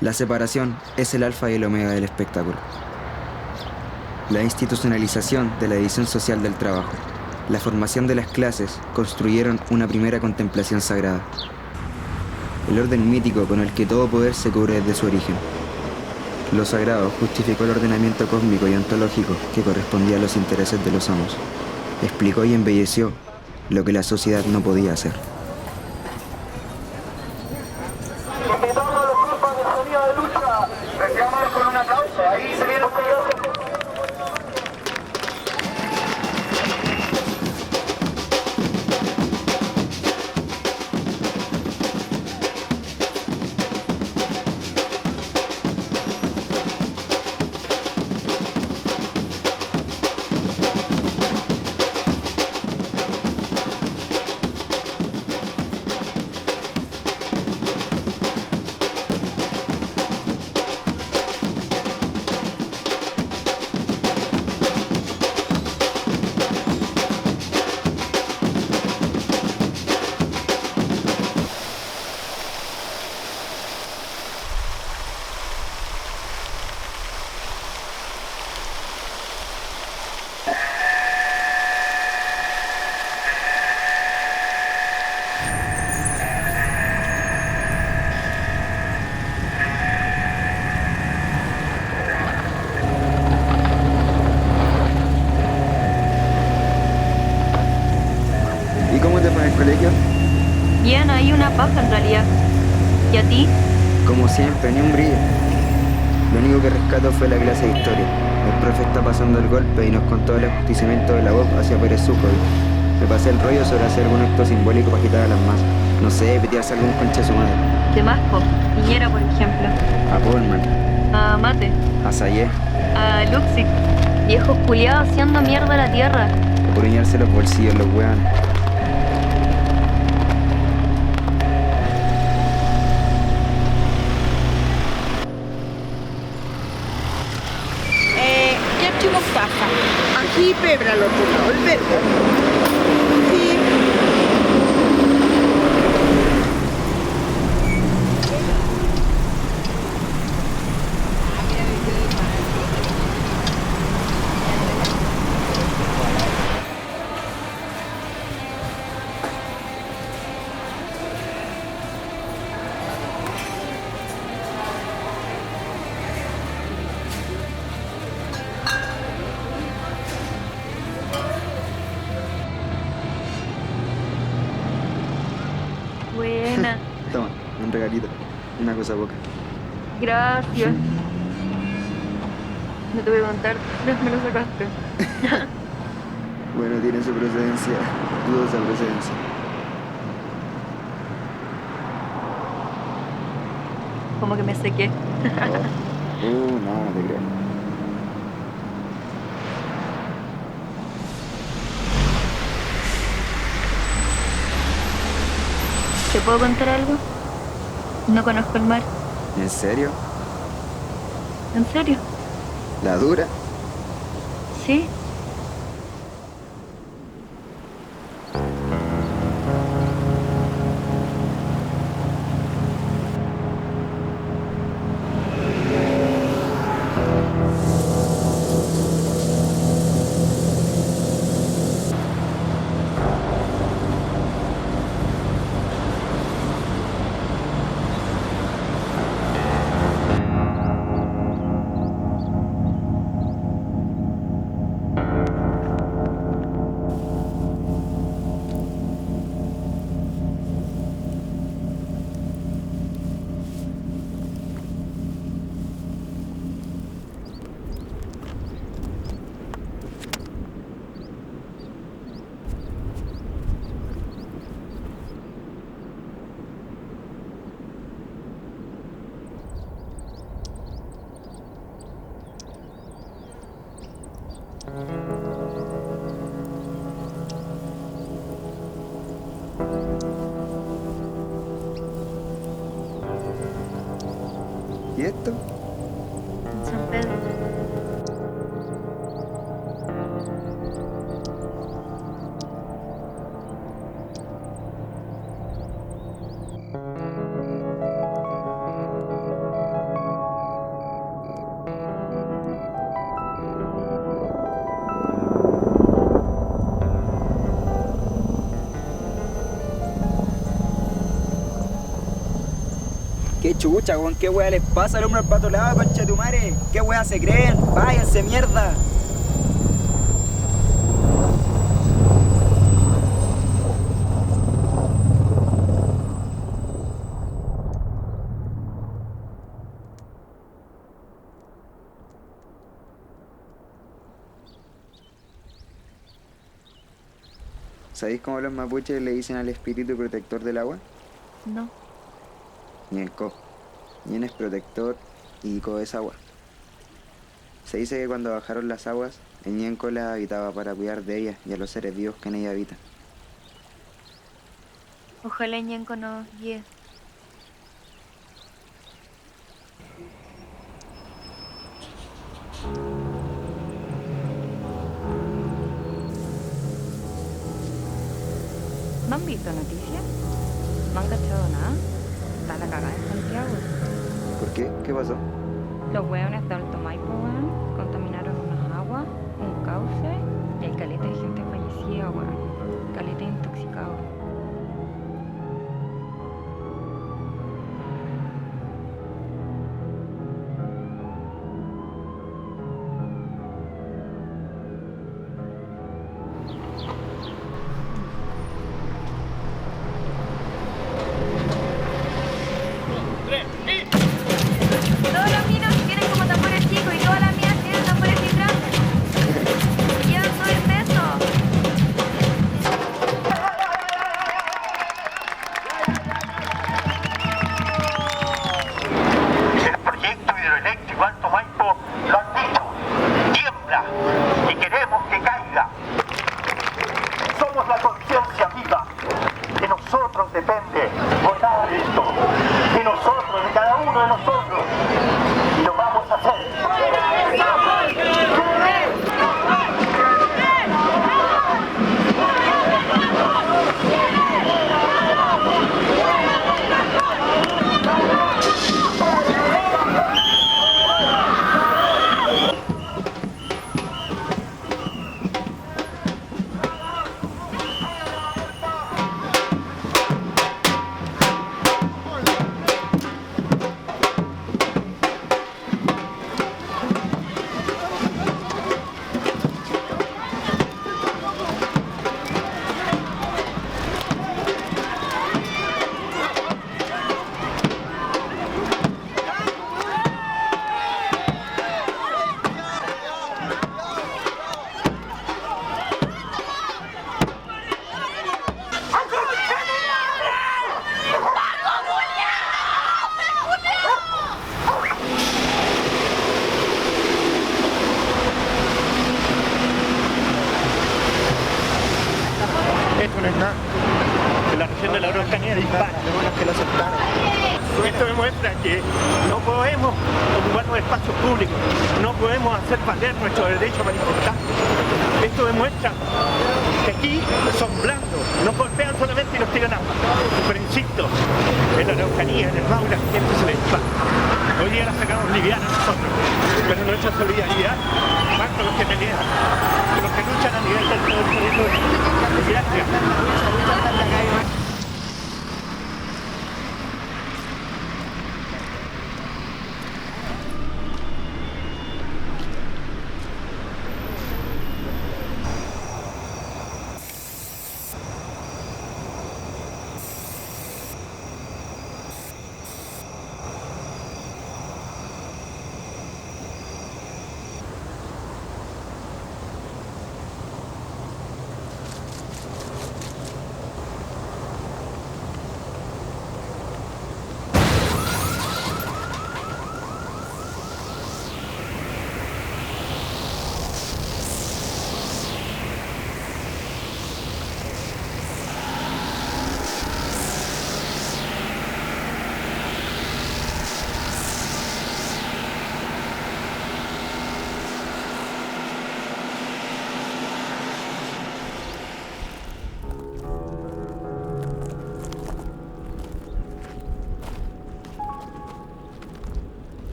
La separación es el alfa y el omega del espectáculo. La institucionalización de la división social del trabajo, la formación de las clases construyeron una primera contemplación sagrada. El orden mítico con el que todo poder se cubre desde su origen. Lo sagrado justificó el ordenamiento cósmico y ontológico que correspondía a los intereses de los amos. Explicó y embelleció lo que la sociedad no podía hacer. Invitamos a los grupos de sonido de lucha, reclamamos con un aplauso, ahí se viene un pedazo. ¿Y cómo te fue en el colegio? Bien, hay una paja en realidad. ¿Y a ti? Como siempre, ni un brillo. Lo único que rescato fue la clase de historia. El profe está pasando el golpe y nos contó el ajusticiamiento de la voz hacia Pérez Sujovic. Me pasé el rollo sobre hacer algún acto simbólico para agitar a las masas. No sé, pitearse algún concha de su madre. ¿Qué más, po? Piñera, por ejemplo. A Pullman, A Mate. a Sayé, A Luxic. Viejos culiados haciendo mierda a la tierra. a puriñarse los bolsillos, los weones. Grzegorz Pacha. Aquí Pébralo, por favor, ¿verdad? Sí. Buena. Toma, un regalito. Una cosa poca. Gracias. No te voy a contar, me lo sacaste. Bueno, tiene su procedencia. Dudosa procedencia. Como que me sequé. No, no te creo. ¿Te puedo contar algo? No conozco el mar. ¿En serio? ¿En serio? ¿La dura? ¿Sí? ¿Y esto? San Pedro. qué chucha, weón, qué wea les pasa al hombre al pato lava, concha de tu madre. ¿Qué wea se creen? Váyanse, mierda. ¿Sabéis cómo los mapuches le dicen al espíritu protector del agua? No. Ñenco. Ñen es protector y Co es agua. Se dice que cuando bajaron las aguas, el Ñenco las habitaba para cuidar de ellas y a los seres vivos que en ella habitan. Ojalá Ñenco nos guíe. ¿No han visto noticias? ¿No han cachado nada? Está la cagada en Santiago. ¿Por qué? ¿Qué pasó? Los hueones de Alto Maipo, weón, contaminaron unas aguas, un cauce y hay caleta de gente fallecida, weón. Caleta de intoxicado. Todos los minos tienen como tambores chicos y todas las mías tienen tambores bien grandes. Y llevan todo el peso. El proyecto hidroeléctrico Alto Maipo lo han dicho, tiembla y queremos que caiga. Somos la conciencia viva. De nosotros depende votar esto. De nosotros, de cada uno de nosotros. Y lo vamos a hacer. Esto no es nada. En la región de la Araucanía dispara. Que lo aceptaron. Esto demuestra que no podemos ocupar los espacios públicos, no podemos hacer valer nuestro derecho a manifestar. Esto demuestra que aquí son blandos, nos golpean solamente y nos tiran agua. Pero insisto, en la Araucanía, en el Maule, la gente se le dispara. Hoy día la sacamos liviana nosotros, pero nuestra solidaridad va con los que pelean, con los que luchan a nivel del territorio. Gracias.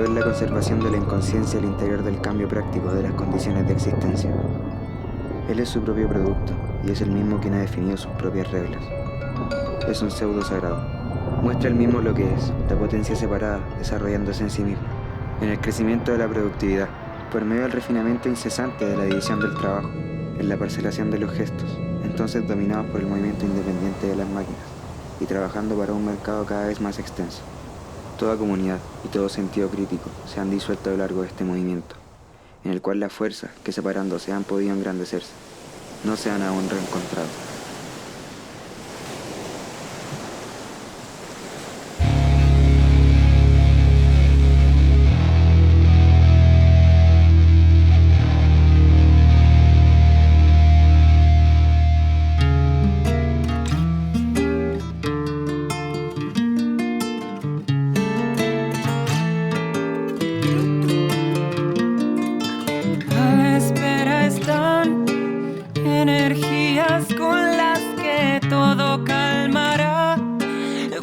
solo es la conservación de la inconsciencia al interior del cambio práctico de las condiciones de existencia. Él es su propio producto y es el mismo quien ha definido sus propias reglas. Es un pseudo sagrado. Muestra el mismo lo que es, la potencia separada desarrollándose en sí misma, en el crecimiento de la productividad, por medio del refinamiento incesante de la división del trabajo, en la parcelación de los gestos, entonces dominados por el movimiento independiente de las máquinas, y trabajando para un mercado cada vez más extenso. Toda comunidad y todo sentido crítico se han disuelto a lo largo de este movimiento, en el cual las fuerzas que separándose han podido engrandecerse, no se han aún reencontrado.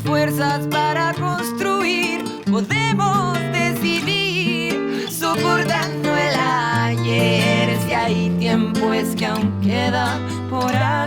Fuerzas para construir, podemos decidir, soportando el ayer. Si hay tiempo es que aún queda por algo.